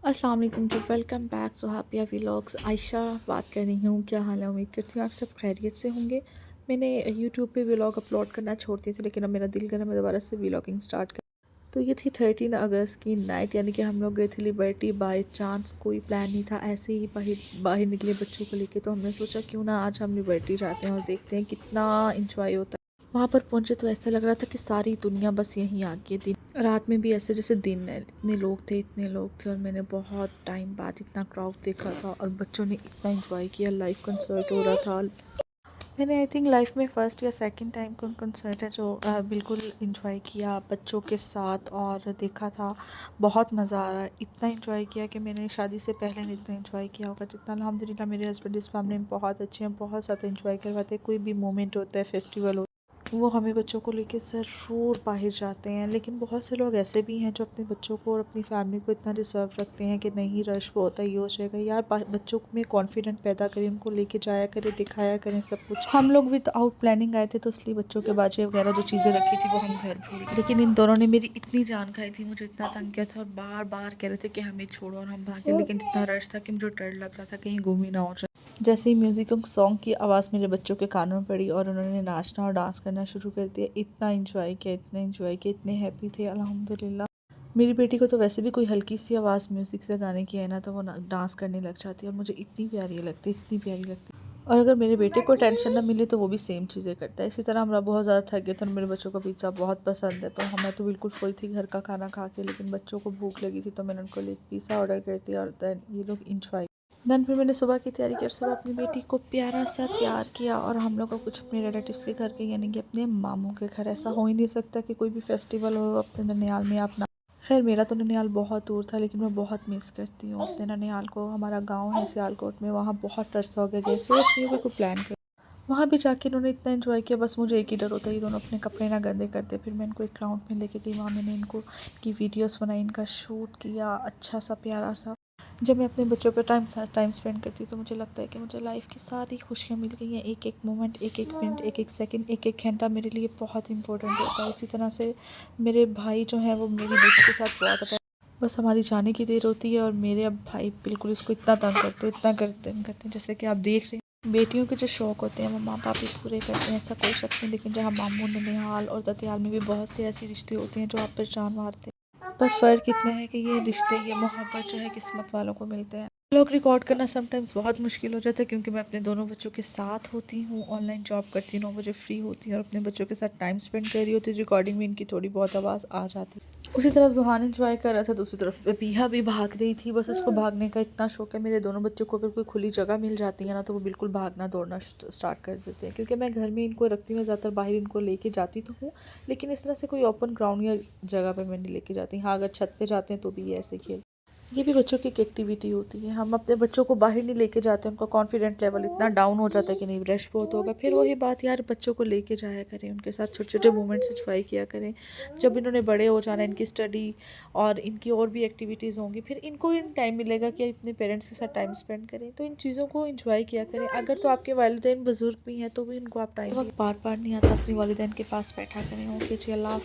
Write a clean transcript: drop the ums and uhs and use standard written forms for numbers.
अस्सलाम वालेकुम जी, welcome back so happy vlogs. Ayesha बात कर रही हूँ। क्या हाल है? उम्मीद करती हूँ आप सब खैरियत से होंगे। मैंने यूट्यूब पे व्लॉग अपलोड करना छोड़ दिए थे, लेकिन अब मेरा दिल करा मैं दोबारा से व्लॉगिंग स्टार्ट कर। तो ये थी 13 अगस्त की नाइट, यानी कि हम लोग गए थे लिबर्टी। बाय चांस, कोई प्लान नहीं था, ऐसे ही बाहर बाहर निकले बच्चों को लेके। तो हमने सोचा क्यों ना आज हम लिबर्टी जाते हैं और देखते हैं कितना इंजॉय होता है। वहाँ पर पहुँचे तो ऐसा लग रहा था कि सारी दुनिया बस यहीं आ गई थी। रात में भी ऐसे जैसे दिन है, इतने लोग थे और मैंने बहुत टाइम बाद इतना क्राउड देखा था और बच्चों ने इतना एंजॉय किया। लाइव कंसर्ट हो रहा था। मैंने आई थिंक लाइफ में फ़र्स्ट या सेकंड टाइम कोई कंसर्ट है जो बिल्कुल एंजॉय किया बच्चों के साथ और देखा था। बहुत मज़ा आ रहा है। इतना एंजॉय किया कि मैंने शादी से पहले नहीं इतना एंजॉय किया होगा जितना। अल्हम्दुलिल्लाह मेरे हस्बैंड इस मामले में बहुत अच्छे हैं, बहुत ज़्यादा एंजॉय करवाते हैं। कोई भी मोमेंट होता है, फेस्टिवल हो, वो हमें बच्चों को लेके ज़रूर बाहर जाते हैं। लेकिन बहुत से लोग ऐसे भी हैं जो अपने बच्चों को और अपनी फैमिली को इतना रिजर्व रखते हैं कि नहीं रश वो होता है, ये हो जाएगा। यार बच्चों में कॉन्फिडेंट पैदा करें, उनको लेके जाया करें, दिखाया करें सब कुछ। हम लोग विद आउट प्लानिंग आए थे, तो इसलिए बच्चों के बाजे वगैरह जो चीज़ें रखी थी वो हम घर भूल गए। लेकिन इन दोनों ने मेरी इतनी जान खाई थी, मुझे इतना तंग किया था और बार बार कह रहे थे कि हमें छोड़ो और हम भागे। लेकिन इतना रश था कि मुझे डर लग रहा था कहीं गुम ही ना हो जाए। जैसे ही म्यूज़िक और सॉन्ग की आवाज़ मेरे बच्चों के कानों में पड़ी और उन्होंने नाचना और डांस करना शुरू कर दिया। इतना एंजॉय किया, इतना एंजॉय किया, इतने हैप्पी थे अल्हम्दुलिल्लाह। मेरी बेटी को तो वैसे भी कोई हल्की सी आवाज़ म्यूज़िक से गाने की है ना, तो वो डांस करने लग जाती है और मुझे इतनी प्यारी लगती, इतनी प्यारी लगती। और अगर मेरे बेटे को टेंशन ना मिले तो वो भी सेम चीज़ें करता है। इसी तरह हमारा बहुत ज़्यादा थक गया था और मेरे बच्चों को पिज़्ज़ा बहुत पसंद है, तो हमें तो बिल्कुल फुल थी घर का खाना खा के। लेकिन बच्चों को भूख लगी थी तो मैंने उनको लिए पिज़्ज़ा ऑर्डर कर दिया और दैन ये लोग इंजॉय। देन फिर मैंने सुबह की तैयारी की और सुबह अपनी बेटी को प्यारा सा तैयार किया और हम लोग को कुछ अपने रिलेटिव्स के घर के, यानी कि अपने मामू के घर। ऐसा हो ही नहीं सकता कि कोई भी फेस्टिवल हो अपने ननिहाल में अपना। खैर मेरा तो ननिहाल बहुत दूर था, लेकिन मैं बहुत मिस करती हूँ अपने ननिहाल को। हमारा गांव है सियालकोट में, वहाँ बहुत अरसा हो गया गए, सोच रही हूँ कि कोई प्लान कर। वहाँ भी जाके इन्होंने इतना एंजॉय किया, बस मुझे एक ही डर होता है ये दोनों अपने कपड़े ना गंदे करते। फिर मैं इनको एक ग्राउंड में लेके गई, वहाँ मैंने इनको की वीडियोस बनाई, इनका शूट किया अच्छा सा प्यारा सा। जब मैं अपने बच्चों पे टाइम स्पेंड करती हूँ तो मुझे लगता है कि मुझे लाइफ की सारी खुशियाँ मिल गई हैं। एक एक मोमेंट, एक एक मिनट, एक एक सेकंड, एक एक घंटा मेरे लिए बहुत इंपॉर्टेंट होता है। इसी तरह से मेरे भाई जो हैं वो मेरी बेटी के साथ बहुत अच्छा। बस हमारी जाने की देर होती है और मेरे अब भाई बिल्कुल इसको इतना तंग करते, इतना करते हैं, जैसे कि आप देख रहे हैं। बेटियों के जो शौक़ होते हैं वो माँ बाप ही पूरे करते हैं, ऐसा कोई शक नहीं। लेकिन जहाँ मामू ननिहाल और दतियाल में भी बहुत से ऐसे रिश्ते होते हैं जो आप पर जान मारते हैं। बस फ़र्क इतना है कि ये रिश्ते, ये मोहब्बत जो है किस्मत वालों को मिलते हैं। लोग रिकॉर्ड करना समटाइम्स बहुत मुश्किल हो जाता है, क्योंकि मैं अपने दोनों बच्चों के साथ होती हूँ, ऑनलाइन जॉब करती हूँ, 9 बजे फ्री होती हूँ और अपने बच्चों के साथ टाइम स्पेंड कर रही होती हूँ। रिकॉर्डिंग में इनकी थोड़ी बहुत आवाज़ आ जाती है। उसी तरफ जुहान एंजॉय कर रहा था, दूसरी तरफ पीहा भी भाग रही थी। बस उसको भागने का इतना शौक है। मेरे दोनों बच्चों को अगर कोई खुली जगह मिल जाती है ना, तो वो बिल्कुल भागना दौड़ना स्टार्ट कर देते हैं। क्योंकि मैं घर में इनको रखती हूँ, ज़्यादातर बाहर इनको लेके जाती तो हूँ, लेकिन इस तरह से कोई ओपन ग्राउंड या जगह पे मैं नहीं लेके जाती। हाँ, अगर छत पे जाते हैं तो भी ये ऐसे खेल। ये भी बच्चों की एक एक्टिविटी होती है। हम अपने बच्चों को बाहर नहीं लेके जाते, उनका कॉन्फिडेंट लेवल इतना डाउन हो जाता है कि नहीं रश बहुत होगा। फिर वही बात, यार बच्चों को लेके जाया करें, उनके साथ छोटे छोटे मोमेंट्स एंजॉय किया करें। जब इन्होंने बड़े हो जाना, इनकी स्टडी और इनकी और भी एक्टिविटीज़ होंगी, फिर इनको इन टाइम मिलेगा कि अपने पेरेंट्स के साथ टाइम स्पेंड करें। तो इन चीज़ों को एंजॉय किया करें। अगर तो आपके वालिदैन बुज़ुर्ग भी हैं तो भी उनको आप टाइम वक्त बार बार नहीं आता, अपने वालिदैन के पास बैठा करें। ओके जी, अल्लाह।